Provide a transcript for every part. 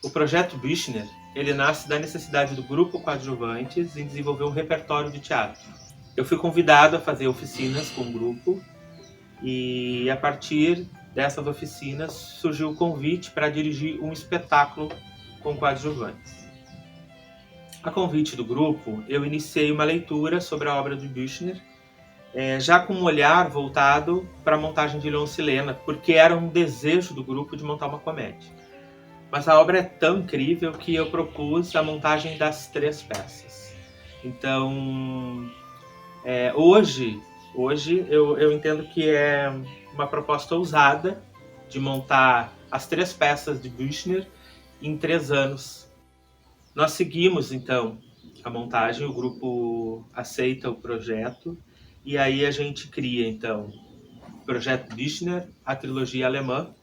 O projeto Büchner, ele nasce da necessidade do grupo Coadjuvantes em desenvolver um repertório de teatro. Eu fui convidado a fazer oficinas com o grupo e a partir dessas oficinas surgiu o convite para dirigir um espetáculo com coadjuvantes. A convite do grupo, eu iniciei uma leitura sobre a obra de Büchner, já com um olhar voltado para a montagem de Leon Silena, porque era um desejo do grupo de montar uma comédia. Mas a obra é tão incrível que eu propus a montagem das 3 peças. Então, hoje eu entendo que é uma proposta ousada de montar as 3 peças de Büchner em 3 anos. Nós seguimos, então, a montagem, o grupo aceita o projeto, e aí a gente cria, então, o projeto Büchner, a trilogia alemã,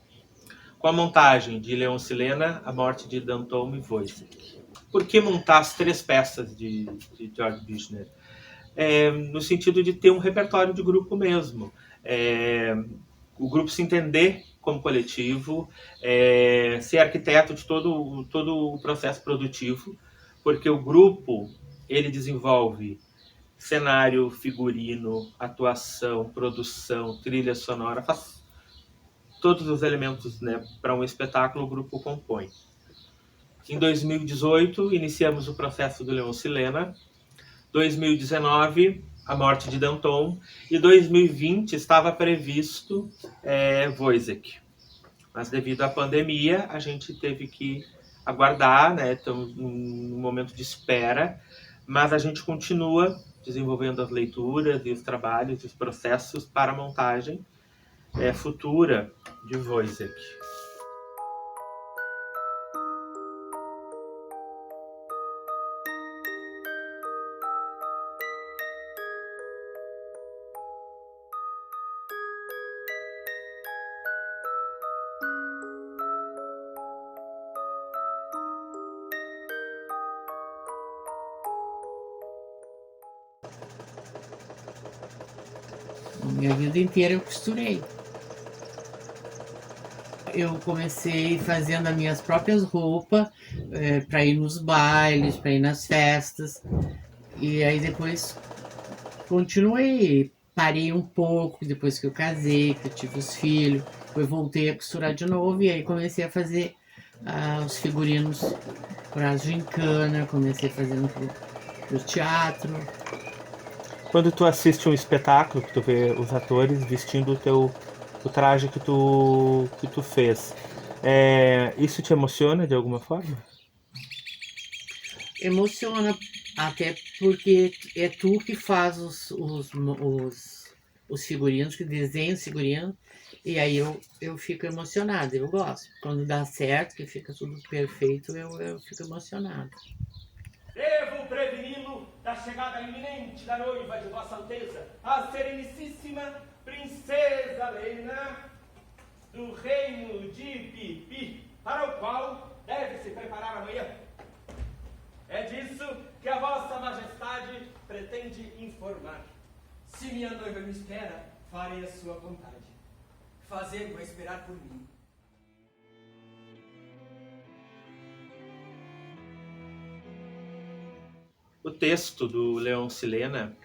com a montagem de Leon Silena, A Morte de Danton e Woyzeck. Por que montar as 3 peças de Georg Büchner? No sentido de ter um repertório de grupo mesmo. O grupo se entender como coletivo, ser arquiteto de todo o processo produtivo, porque o grupo ele desenvolve cenário, figurino, atuação, produção, trilha sonora, faz todos os elementos, né, para um espetáculo o grupo compõe. Em 2018, iniciamos o processo do Leon Silena. 2019, A Morte de Danton. E 2020 estava previsto Woyzeck. Mas devido à pandemia, a gente teve que aguardar, né? Estamos num momento de espera, mas a gente continua desenvolvendo as leituras e os trabalhos e os processos para a montagem futura de Woyzeck. Minha vida inteira eu costurei. Eu comecei fazendo as minhas próprias roupas para ir nos bailes, para ir nas festas. E aí depois continuei. Parei um pouco depois que eu casei, que eu tive os filhos. Depois voltei a costurar de novo e aí comecei a fazer os figurinos para a gincana, comecei fazendo pro teatro. Quando tu assiste um espetáculo, que tu vê os atores vestindo o traje que tu fez, isso te emociona de alguma forma? Emociona, até porque é tu que faz os figurinos, que desenha os figurinos, e aí eu fico emocionada, eu gosto. Quando dá certo, que fica tudo perfeito, eu fico emocionada. Devo preveni-lo da chegada iminente da noiva de Vossa Alteza, a Sereníssima Princesa Helena, do reino de Pipi, para o qual deve se preparar amanhã. É disso que a Vossa Majestade pretende informar. Se minha noiva me espera, farei a sua vontade. Fazendo-a esperar por mim. O texto do Leon Silena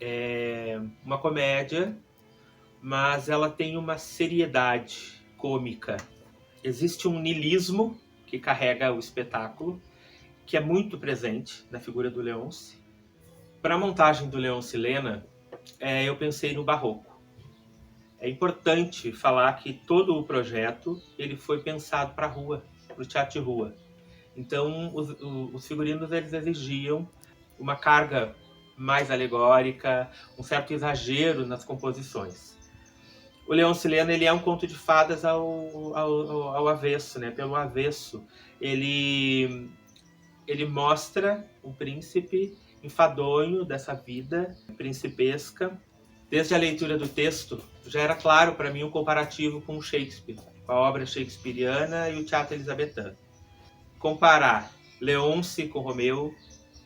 É uma comédia, mas ela tem uma seriedade cômica. Existe um niilismo que carrega o espetáculo, que é muito presente na figura do Leôncio. Para a montagem do Leôncio e Lena, eu pensei no barroco. É importante falar que todo o projeto ele foi pensado para a rua, para o teatro de rua. Então, os figurinos eles exigiam uma carga mais alegórica, um certo exagero nas composições. O Leôncio e Lena ele é um conto de fadas ao avesso, né? Pelo avesso, ele mostra um príncipe enfadonho dessa vida principesca. Desde a leitura do texto, já era claro para mim um comparativo com Shakespeare, com a obra shakespeariana e o teatro elisabetano. Comparar Leôncio com Romeu,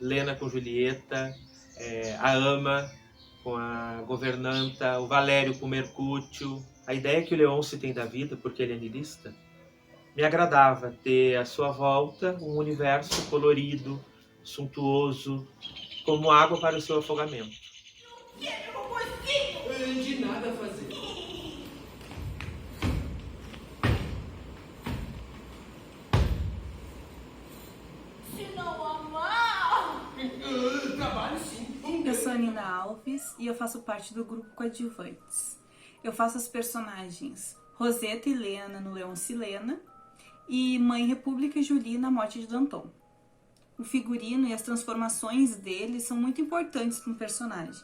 Lena com Julieta, a ama com a governanta, o Valério com Mercúcio. A ideia que o Leôncio tem da vida, porque ele é niilista, me agradava ter à sua volta um universo colorido, suntuoso, como água para o seu afogamento. De nada a fazer. Se não amar... Trabalho sim. Eu sou a Nina Alves e eu faço parte do grupo Coadjuvantes. Eu faço as personagens Roseta e Lena no Leôncio e Lena e Mãe República e Julie na Morte de Danton. O figurino e as transformações dele são muito importantes para um personagem.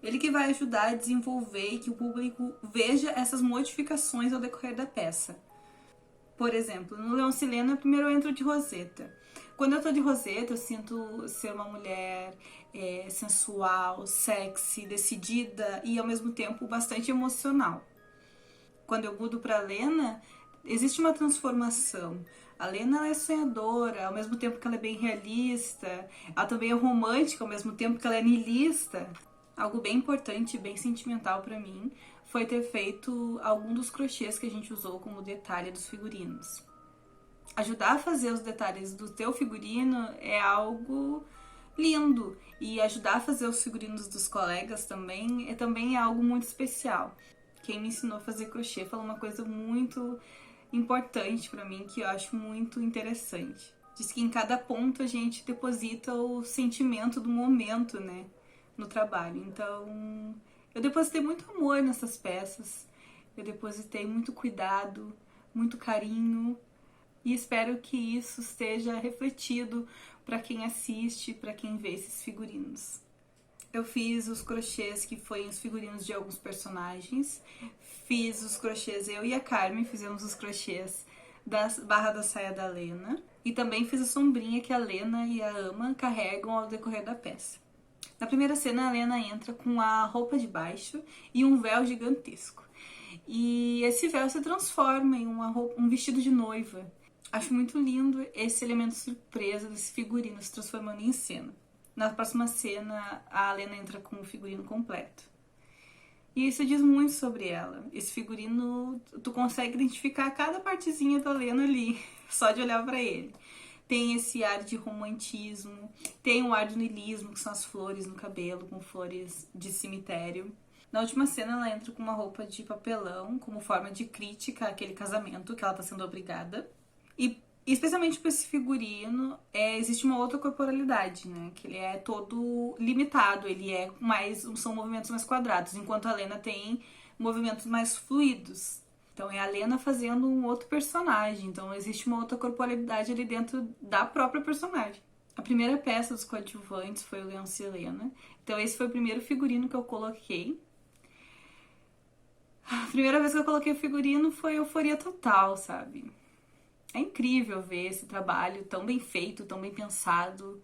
Ele que vai ajudar a desenvolver e que o público veja essas modificações ao decorrer da peça. Por exemplo, no Leôncio e Lena, primeiro eu entro de Roseta. Quando eu tô de Roseta, eu sinto ser uma mulher sensual, sexy, decidida e ao mesmo tempo bastante emocional. Quando eu mudo para Lena, existe uma transformação. A Lena ela é sonhadora, ao mesmo tempo que ela é bem realista. Ela também é romântica, ao mesmo tempo que ela é niilista. Algo bem importante e bem sentimental para mim foi ter feito algum dos crochês que a gente usou como detalhe dos figurinos. Ajudar a fazer os detalhes do teu figurino é algo lindo, e ajudar a fazer os figurinos dos colegas também é algo muito especial. Quem me ensinou a fazer crochê falou uma coisa muito importante para mim, que eu acho muito interessante. Diz que em cada ponto a gente deposita o sentimento do momento, né, no trabalho. Então, eu depositei muito amor nessas peças, eu depositei muito cuidado, muito carinho, e espero que isso esteja refletido para quem assiste, para quem vê esses figurinos. Eu fiz os crochês que foram os figurinos de alguns personagens, fiz os crochês, eu e a Carmen fizemos os crochês da barra da saia da Lena, e também fiz a sombrinha que a Lena e a Ama carregam ao decorrer da peça. Na primeira cena, a Lena entra com a roupa de baixo e um véu gigantesco. E esse véu se transforma em um vestido de noiva. Acho muito lindo esse elemento surpresa desse figurino se transformando em cena. Na próxima cena, a Lena entra com o figurino completo. E isso diz muito sobre ela. Esse figurino, tu consegue identificar cada partezinha da Lena ali, só de olhar pra ele. Tem esse ar de romantismo, tem um ar de niilismo, que são as flores no cabelo, com flores de cemitério. Na última cena, ela entra com uma roupa de papelão, como forma de crítica àquele casamento que ela tá sendo obrigada. E especialmente para esse figurino, existe uma outra corporalidade, né? Que ele é todo limitado, são movimentos mais quadrados, enquanto a Lena tem movimentos mais fluidos. Então é a Lena fazendo um outro personagem, então existe uma outra corporalidade ali dentro da própria personagem. A primeira peça dos coadjuvantes foi o Leôncio e Lena, então esse foi o primeiro figurino que eu coloquei. A primeira vez que eu coloquei o figurino foi euforia total, sabe? É incrível ver esse trabalho tão bem feito, tão bem pensado,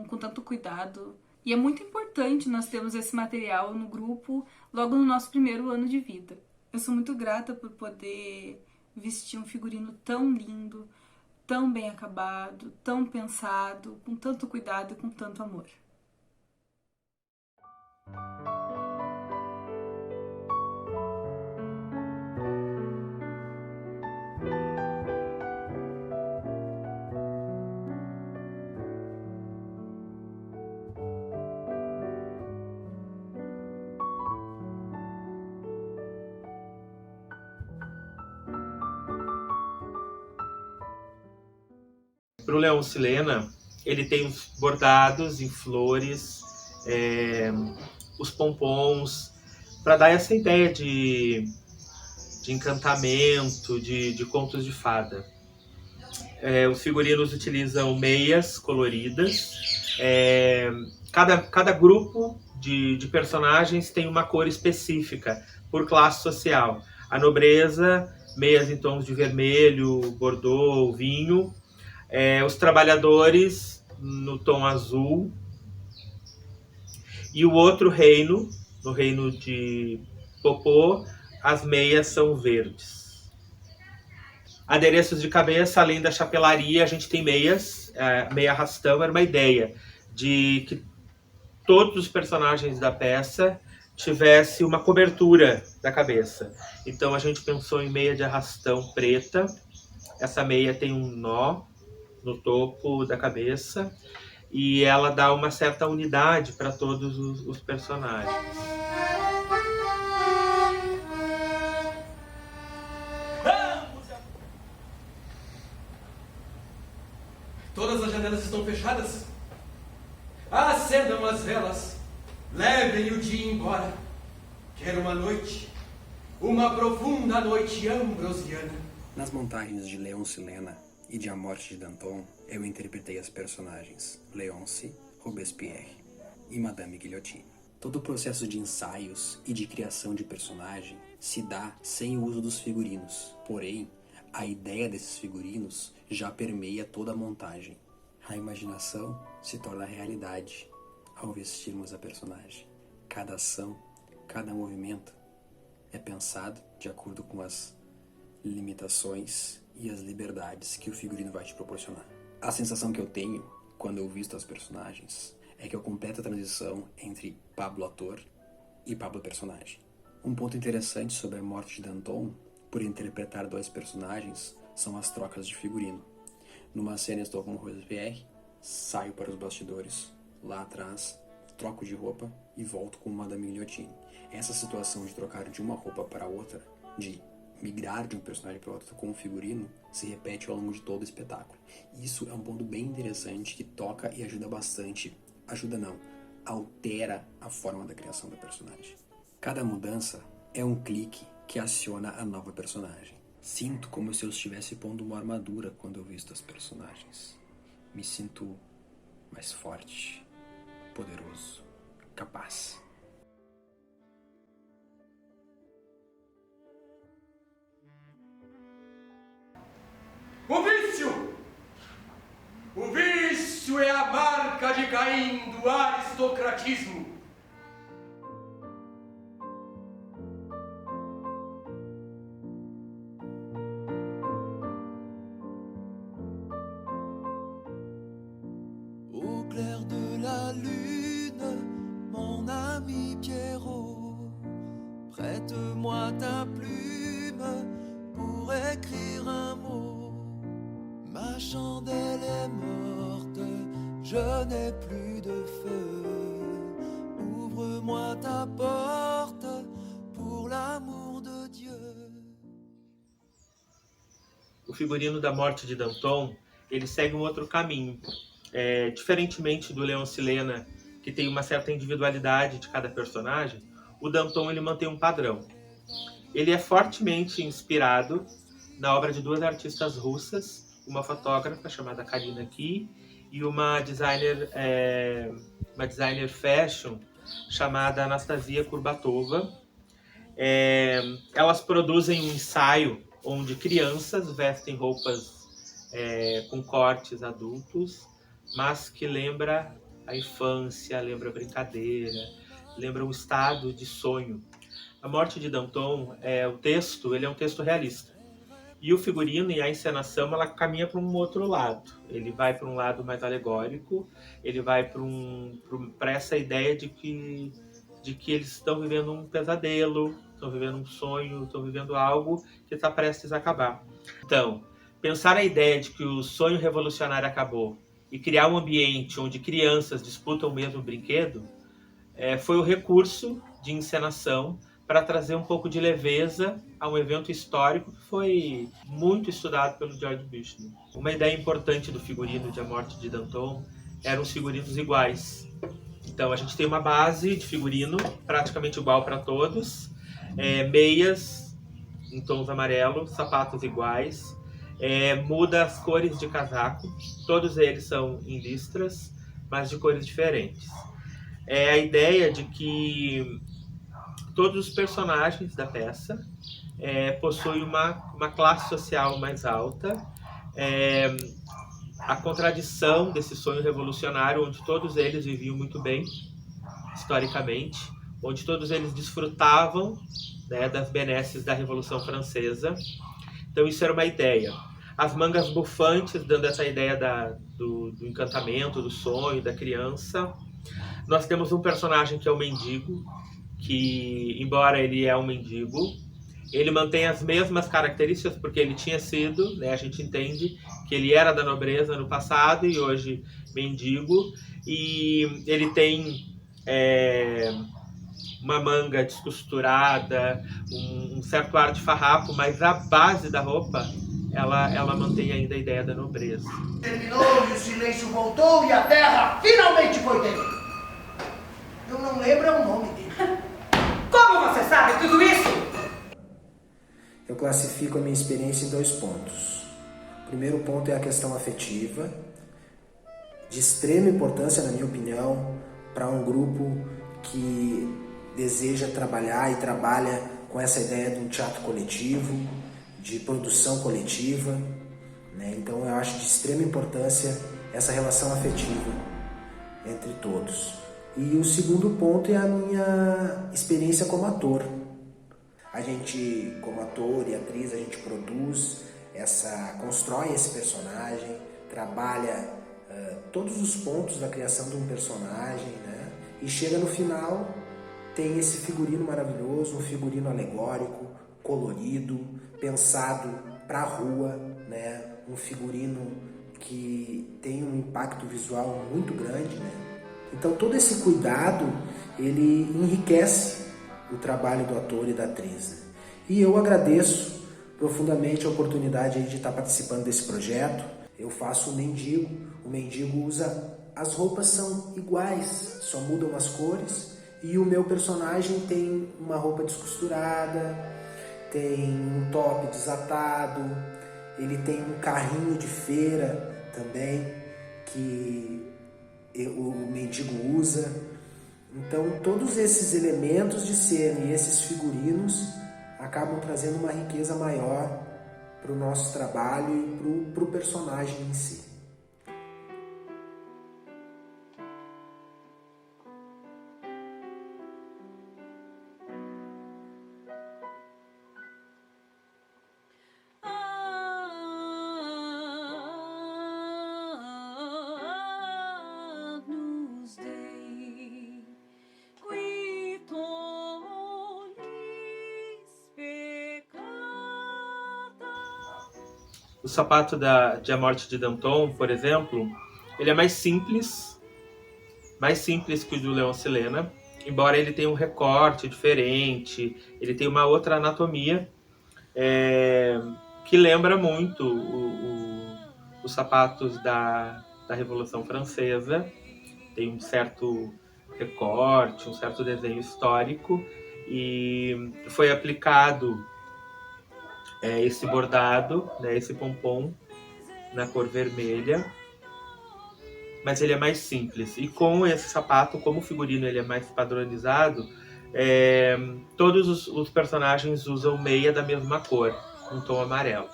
com tanto cuidado. E é muito importante nós termos esse material no grupo logo no nosso primeiro ano de vida. Eu sou muito grata por poder vestir um figurino tão lindo, tão bem acabado, tão pensado, com tanto cuidado e com tanto amor. para o Leoncilena, ele tem os bordados em flores, os pompons, para dar essa ideia de encantamento, de contos de fada. Os figurinos utilizam meias coloridas. Cada grupo de personagens tem uma cor específica por classe social. A nobreza, meias em tons de vermelho, bordô, vinho. Os trabalhadores no tom azul. E o outro reino, no reino de Popô, as meias são verdes. Adereços de cabeça, além da chapelaria, a gente tem meias. Meia arrastão era uma ideia de que todos os personagens da peça tivessem uma cobertura da cabeça. Então a gente pensou em meia de arrastão preta. Essa meia tem um nó no topo da cabeça e ela dá uma certa unidade para todos os personagens. Todas as janelas estão fechadas? Acendam as velas. Levem o dia embora. Quero uma profunda noite ambrosiana. Nas montagens de Leoncilena e de A Morte de Danton, eu interpretei as personagens Leonce, Robespierre e Madame Guillotine. Todo o processo de ensaios e de criação de personagem se dá sem o uso dos figurinos. Porém, a ideia desses figurinos já permeia toda a montagem. A imaginação se torna realidade ao vestirmos a personagem. Cada ação, cada movimento é pensado de acordo com as limitações e as liberdades que o figurino vai te proporcionar. A sensação que eu tenho quando eu visto as personagens é que eu completo a transição entre Pablo ator e Pablo personagem. Um ponto interessante sobre A Morte de Danton, por interpretar dois personagens, são as trocas de figurino. Numa cena estou com o Robespierre, saio para os bastidores, lá atrás, troco de roupa e volto com Madame Guillotine. Essa situação de trocar de uma roupa para outra, de migrar de um personagem para outro com um figurino, se repete ao longo de todo o espetáculo. Isso é um ponto bem interessante que toca e ajuda bastante. Ajuda não, altera a forma da criação do personagem. Cada mudança é um clique que aciona a nova personagem. Sinto como se eu estivesse pondo uma armadura quando eu visto as personagens. Me sinto mais forte, poderoso, capaz. O vício! O vício é a marca de Caim do aristocratismo. Au clair de la lune, mon ami Pierrot, prête-moi ta plume pour écrire un mot. Ma chandelle est morte, je n'ai plus de feu. Ouvre-moi ta porte pour l'amour de Dieu. O figurino da Morte de Danton, ele segue um outro caminho. Diferentemente do Leoncilena, que tem uma certa individualidade de cada personagem, o Danton ele mantém um padrão. Ele é fortemente inspirado na obra de duas artistas russas, uma fotógrafa chamada Karina Ki e uma designer fashion chamada Anastasia Kurbatova. Elas produzem um ensaio onde crianças vestem roupas com cortes adultos, mas que lembra a infância, lembra a brincadeira, lembra um estado de sonho. A Morte de Danton, o texto, ele é um texto realista. E o figurino e a encenação, ela caminha para um outro lado. Ele vai para um lado mais alegórico, ele vai para essa ideia de que eles estão vivendo um pesadelo, estão vivendo um sonho, estão vivendo algo que está prestes a acabar. Então, pensar a ideia de que o sonho revolucionário acabou e criar um ambiente onde crianças disputam o mesmo brinquedo foi o recurso de encenação para trazer um pouco de leveza a um evento histórico que foi muito estudado pelo George Büchner. Uma ideia importante do figurino de A Morte de Danton eram os figurinos iguais. Então a gente tem uma base de figurino praticamente igual para todos, meias em tons amarelos, sapatos iguais, muda as cores de casaco, todos eles são em listras, mas de cores diferentes. É a ideia de que todos os personagens da peça possuem uma classe social mais alta, a contradição desse sonho revolucionário, onde todos eles viviam muito bem, historicamente, onde todos eles desfrutavam, né, das benesses da Revolução Francesa. Então isso era uma ideia. As mangas bufantes, dando essa ideia do encantamento, do sonho, da criança. Nós temos um personagem que é o mendigo, que, embora ele é um mendigo, ele mantém as mesmas características, porque ele tinha sido, né, a gente entende que ele era da nobreza no passado e hoje mendigo, e ele tem uma manga descosturada, um certo ar de farrapo, mas a base da roupa, ela mantém ainda a ideia da nobreza. Terminou e o silêncio voltou e a terra finalmente foi dele. Eu não lembro o nome dele. Como você sabe tudo isso? Eu classifico a minha experiência em 2 pontos. O primeiro ponto é a questão afetiva, de extrema importância, na minha opinião, para um grupo que deseja trabalhar e trabalha com essa ideia de um teatro coletivo, de produção coletiva, né? Então eu acho de extrema importância essa relação afetiva entre todos. E o segundo ponto é a minha experiência como ator. A gente, como ator e atriz, a gente constrói esse personagem, trabalha todos os pontos da criação de um personagem, né? E chega no final, tem esse figurino maravilhoso, um figurino alegórico, colorido, pensado para a rua, né? Um figurino que tem um impacto visual muito grande, né? Então todo esse cuidado, ele enriquece o trabalho do ator e da atriz, né? E eu agradeço profundamente a oportunidade de estar participando desse projeto. Eu faço o mendigo usa, as roupas são iguais, só mudam as cores, e o meu personagem tem uma roupa descosturada, tem um top desatado, ele tem um carrinho de feira também, que o mendigo usa. Então todos esses elementos de cena e esses figurinos acabam trazendo uma riqueza maior para o nosso trabalho e para o personagem em si. O sapato de A Morte de Danton, por exemplo, ele é mais simples que o do Leonce Lena, embora ele tenha um recorte diferente, ele tem uma outra anatomia que lembra muito os sapatos da Revolução Francesa. Tem um certo recorte, um certo desenho histórico, e foi aplicado esse bordado, né, esse pompom na cor vermelha, mas ele é mais simples. E com esse sapato, como o figurino ele é mais padronizado, todos os personagens usam meia da mesma cor, um tom amarelo.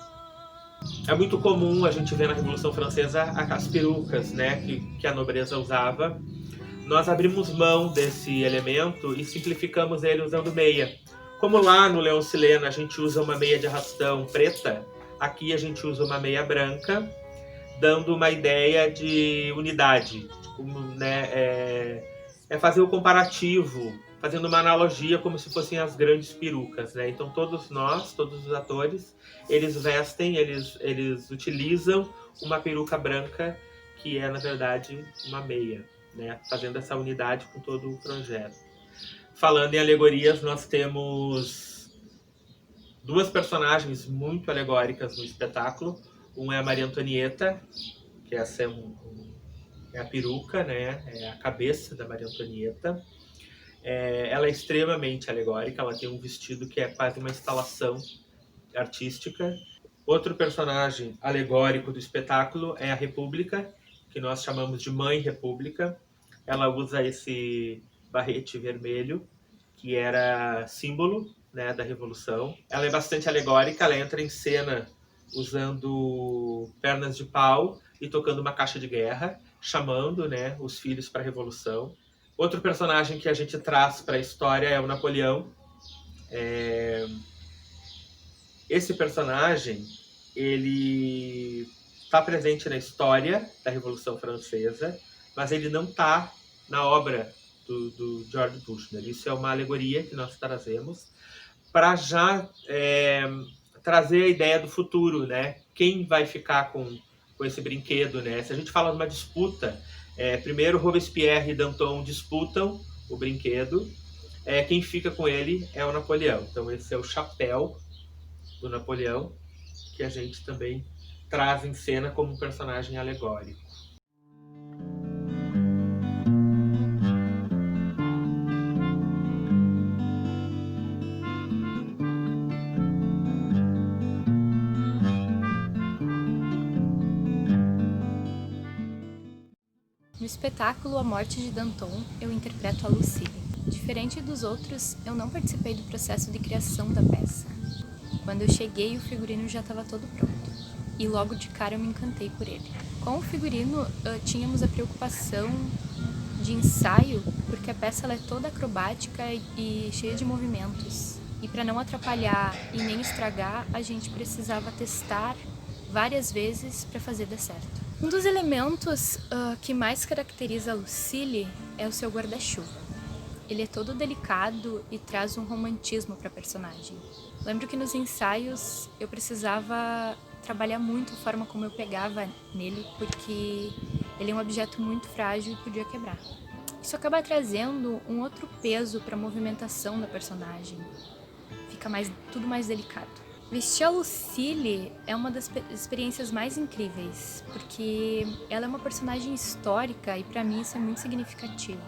É muito comum a gente ver na Revolução Francesa as perucas, né, que a nobreza usava. Nós abrimos mão desse elemento e simplificamos ele usando meia. Como lá no Leonce Lena a gente usa uma meia de arrastão preta, aqui a gente usa uma meia branca, dando uma ideia de unidade, né? Fazer o comparativo, fazendo uma analogia como se fossem as grandes perucas, né? Então todos os atores, eles vestem, eles utilizam uma peruca branca que é na verdade uma meia, né? Fazendo essa unidade com todo o projeto. Falando em alegorias, nós temos duas personagens muito alegóricas no espetáculo. Um é a Maria Antonieta, que essa é a peruca, né? É a cabeça da Maria Antonieta. Ela é extremamente alegórica, ela tem um vestido que é quase uma instalação artística. Outro personagem alegórico do espetáculo é a República, que nós chamamos de Mãe República. Ela usa esse barrete vermelho, que era símbolo, né, da Revolução. Ela é bastante alegórica, ela entra em cena usando pernas de pau e tocando uma caixa de guerra, chamando, né, os filhos para a Revolução. Outro personagem que a gente traz para a história é o Napoleão. Esse personagem, ele está presente na história da Revolução Francesa, mas ele não está na obra do George Büchner. Isso é uma alegoria que nós trazemos para já trazer a ideia do futuro, né? Quem vai ficar com esse brinquedo, né? Se a gente fala de uma disputa, primeiro Robespierre e Danton disputam o brinquedo, quem fica com ele é o Napoleão. Então esse é o chapéu do Napoleão, que a gente também traz em cena como um personagem alegórico. No espetáculo A Morte de Danton, eu interpreto a Lucille. Diferente dos outros, eu não participei do processo de criação da peça. Quando eu cheguei, o figurino já estava todo pronto. E logo de cara eu me encantei por ele. Com o figurino, tínhamos a preocupação de ensaio, porque a peça ela é toda acrobática e cheia de movimentos. E para não atrapalhar e nem estragar, a gente precisava testar várias vezes para fazer dar certo. Um dos elementos que mais caracteriza a Lucille é o seu guarda-chuva. Ele é todo delicado e traz um romantismo para a personagem. Lembro que nos ensaios eu precisava trabalhar muito a forma como eu pegava nele, porque ele é um objeto muito frágil e podia quebrar. Isso acaba trazendo um outro peso para a movimentação da personagem. Fica tudo mais delicado. Vestir a Lucille é uma das experiências mais incríveis, porque ela é uma personagem histórica e para mim isso é muito significativo.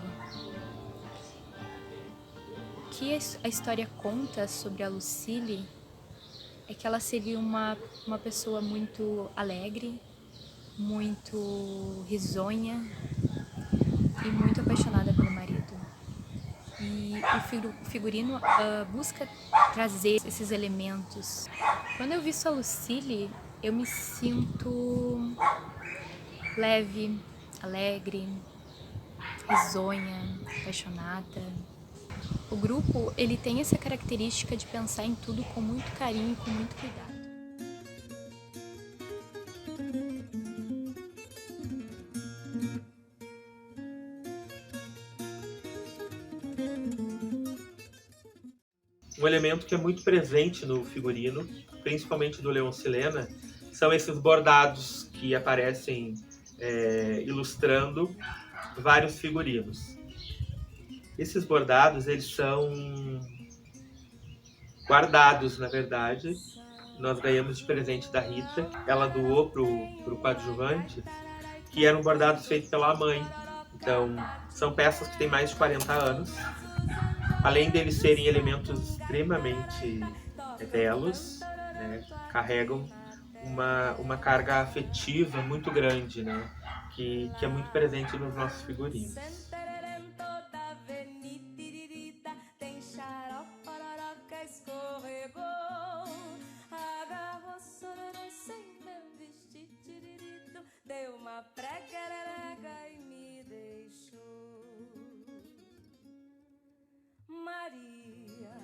O que a história conta sobre a Lucille é que ela seria uma pessoa muito alegre, muito risonha e muito apaixonada pelo marido. E o figurino busca trazer esses elementos. Quando eu visto a Lucille, eu me sinto leve, alegre, risonha, apaixonada. O grupo ele tem essa característica de pensar em tudo com muito carinho e com muito cuidado. Um elemento que é muito presente no figurino, principalmente do Leonce Lena, são esses bordados que aparecem ilustrando vários figurinos. Esses bordados, eles são guardados, na verdade. Nós ganhamos de presente da Rita. Ela doou para o coadjuvante, que eram bordados feitos pela mãe. Então, são peças que têm mais de 40 anos. Além deles serem elementos extremamente belos, né, carregam uma carga afetiva muito grande, né, que é muito presente nos nossos figurinos. Maria,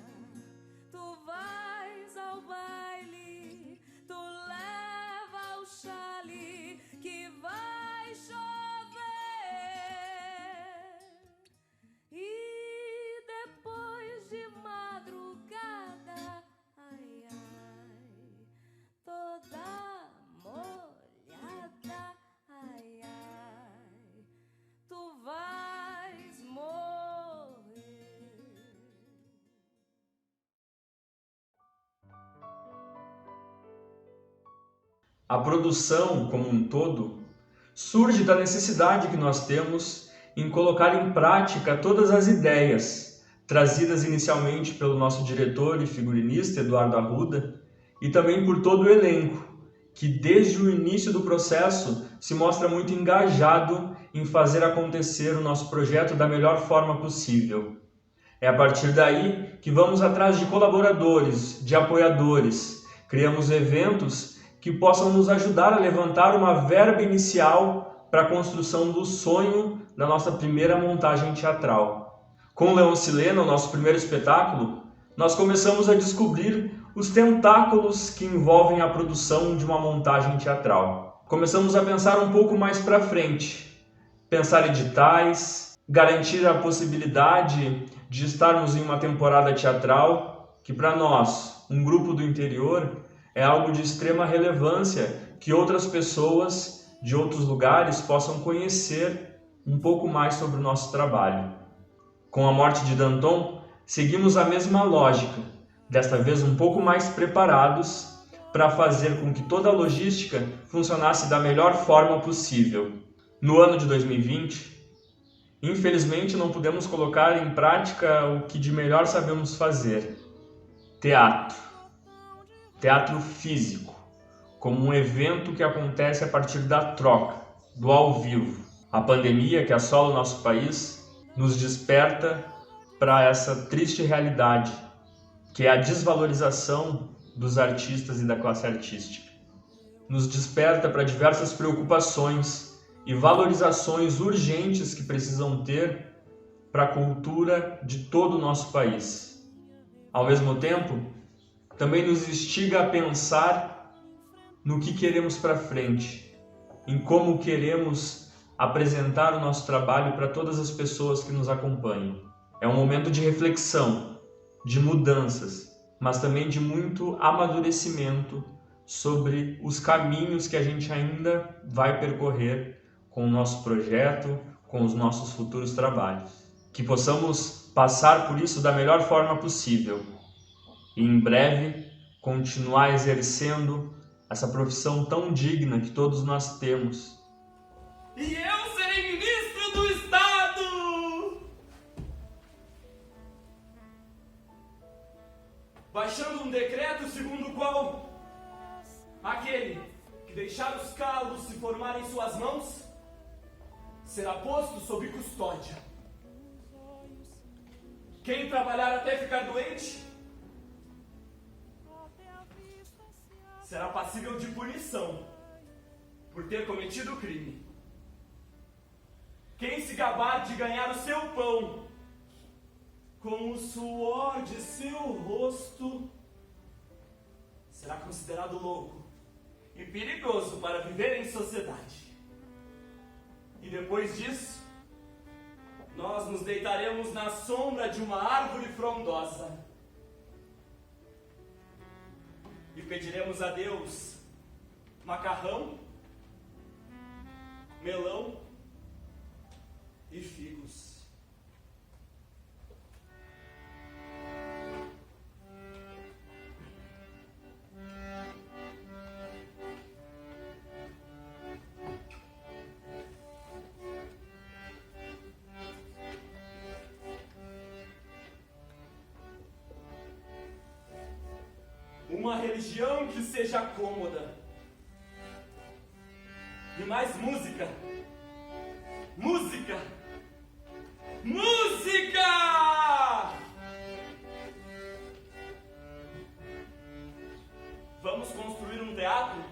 tu vais ao baile, tu leva o chale que vai chover. A produção, como um todo, surge da necessidade que nós temos em colocar em prática todas as ideias trazidas inicialmente pelo nosso diretor e figurinista Eduardo Arruda e também por todo o elenco, que desde o início do processo se mostra muito engajado em fazer acontecer o nosso projeto da melhor forma possível. É a partir daí que vamos atrás de colaboradores, de apoiadores, criamos eventos que possam nos ajudar a levantar uma verba inicial para a construção do sonho da nossa primeira montagem teatral. Com Leoncilena, o nosso primeiro espetáculo, nós começamos a descobrir os tentáculos que envolvem a produção de uma montagem teatral. Começamos a pensar um pouco mais para frente, pensar editais, garantir a possibilidade de estarmos em uma temporada teatral, que para nós, um grupo do interior, é algo de extrema relevância que outras pessoas de outros lugares possam conhecer um pouco mais sobre o nosso trabalho. Com a morte de Danton, seguimos a mesma lógica, desta vez um pouco mais preparados para fazer com que toda a logística funcionasse da melhor forma possível. No ano de 2020, infelizmente não pudemos colocar em prática o que de melhor sabemos fazer: teatro. Teatro físico, como um evento que acontece a partir da troca, do ao vivo. A pandemia que assola o nosso país nos desperta para essa triste realidade, que é a desvalorização dos artistas e da classe artística. Nos desperta para diversas preocupações e valorizações urgentes que precisam ter para a cultura de todo o nosso país. Ao mesmo tempo, também nos instiga a pensar no que queremos para frente, em como queremos apresentar o nosso trabalho para todas as pessoas que nos acompanham. É um momento de reflexão, de mudanças, mas também de muito amadurecimento sobre os caminhos que a gente ainda vai percorrer com o nosso projeto, com os nossos futuros trabalhos. Que possamos passar por isso da melhor forma possível e em breve continuar exercendo essa profissão tão digna que todos nós temos. E eu serei ministro do Estado! Baixando um decreto segundo o qual aquele que deixar os calos se formarem em suas mãos será posto sob custódia. Quem trabalhar até ficar doente será passível de punição por ter cometido o crime. Quem se gabar de ganhar o seu pão com o suor de seu rosto será considerado louco e perigoso para viver em sociedade. E depois disso, nós nos deitaremos na sombra de uma árvore frondosa e pediremos a Deus macarrão, melão e figos. Uma religião que seja cômoda. E mais música. Música! Música! Vamos construir um teatro